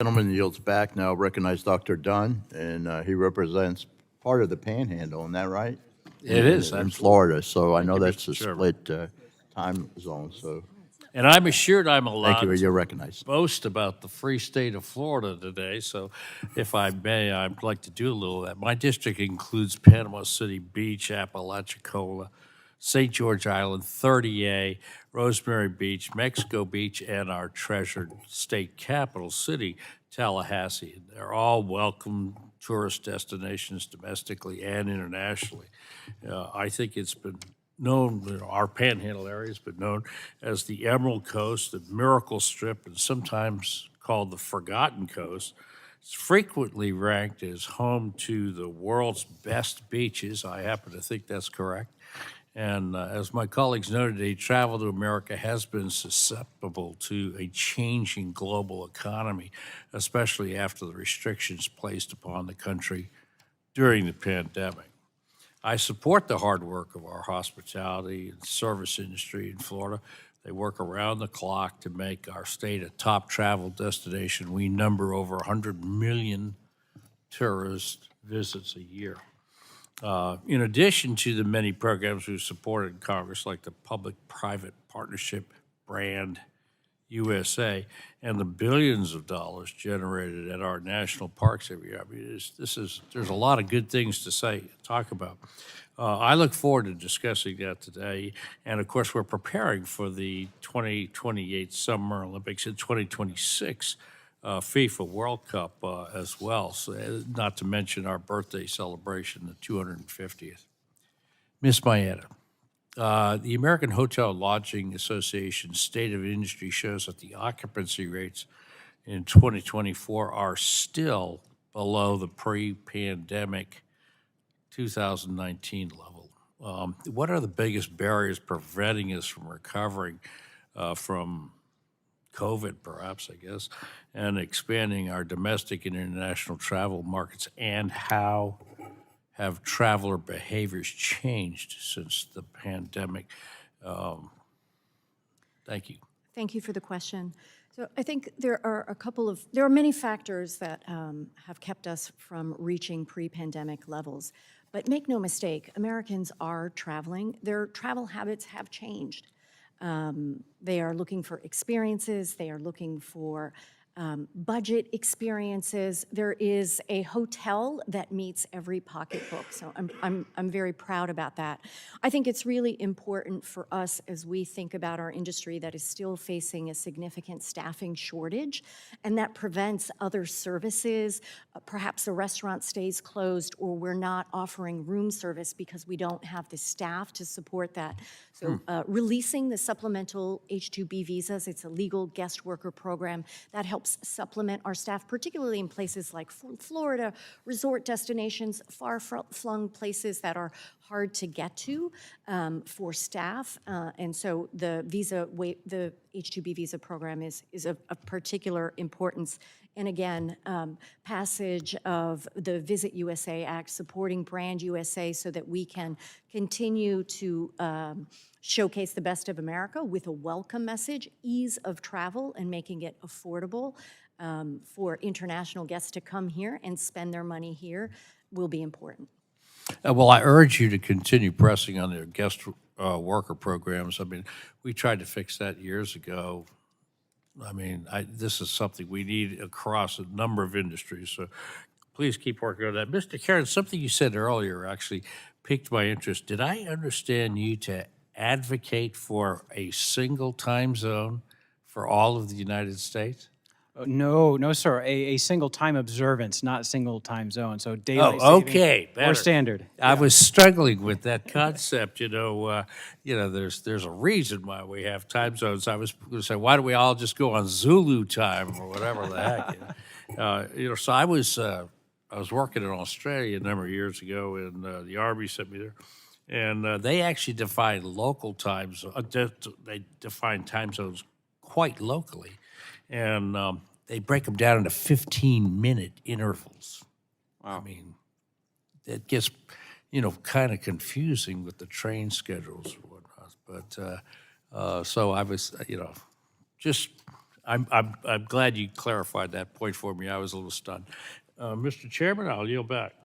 Gentleman yields back. Now recognize Dr. Dunn, and he represents part of the Panhandle, isn't that right? It is, In absolutely. Florida, so I Thank know you, that's Mr. a Chairman. split time zone, so And I'm assured I'm thank you, allowed you're to recognized. boast about the free state of Florida today, so if I may, I'd like to do a little of that. My district includes Panama City Beach, Apalachicola, St. George Island, 30A, Rosemary Beach, Mexico Beach, and our treasured state capital city, Tallahassee. They're all welcome tourist destinations domestically and internationally. I think it's been known, our panhandle area has been known as the Emerald Coast, the Miracle Strip, and sometimes called the Forgotten Coast. It's frequently ranked as home to the world's best beaches. I happen to think that's correct. And as my colleagues noted today, travel to America has been susceptible to a changing global economy, especially after the restrictions placed upon the country during the pandemic. I support the hard work of our hospitality and service industry in Florida. They work around the clock to make our state a top travel destination. We number over 100 million tourist visits a year. In addition to the many programs we've supported in Congress, like the Public-Private Partnership Brand USA, and the billions of dollars generated at our national parks every year. I mean, there's a lot of good things to talk about. I look forward to discussing that today, and of course, we're preparing for the 2028 Summer Olympics and 2026 FIFA World Cup as well. So, not to mention our birthday celebration, the 250th. Miss Mayetta. The American Hotel Lodging Association State of Industry shows that the occupancy rates in 2024 are still below the pre-pandemic 2019 level. What are the biggest barriers preventing us from recovering from COVID, perhaps, I guess, and expanding our domestic and international travel markets, and how have traveler behaviors changed since the pandemic? Thank you. Thank you for the question. So I think there are many factors that have kept us from reaching pre-pandemic levels. But make no mistake, Americans are traveling. Their travel habits have changed. They are looking for experiences. They are looking for budget experiences. There is a hotel that meets every pocketbook, so I'm very proud about that. I think it's really important for us as we think about our industry that is still facing a significant staffing shortage, and that prevents other services. Perhaps a restaurant stays closed, or we're not offering room service because we don't have the staff to support that. So releasing the supplemental H-2B visas, it's a legal guest worker program that helps supplement our staff, particularly in places like Florida, resort destinations, far-flung places that are hard to get to for staff. And so the H-2B visa program is of particular importance. And again, passage of the Visit USA Act, supporting Brand USA so that we can continue to showcase the best of America with a welcome message, ease of travel, and making it affordable for international guests to come here and spend their money here will be important. Well, I urge you to continue pressing on the guest worker programs. I mean, we tried to fix that years ago. I mean, this is something we need across a number of industries, so please keep working on that. Mr. Karen, something you said earlier actually piqued my interest. Did I understand you to advocate for a single time zone for all of the United States? No, sir. A single time observance, not single time zone. So daily Oh, savings okay, better. or standard. I was struggling with that concept. There's a reason why we have time zones. I was going to say, why don't we all just go on Zulu time or whatever the heck? So I was working in Australia a number of years ago, and the Army sent me there. And they actually define local times. They define time zones quite locally, and they break them down into 15-minute intervals. Wow. I mean, it gets, kind of confusing with the train schedules and whatnot. But so I was, just I'm glad you clarified that point for me. I was a little stunned. Mr. Chairman, I'll yield back.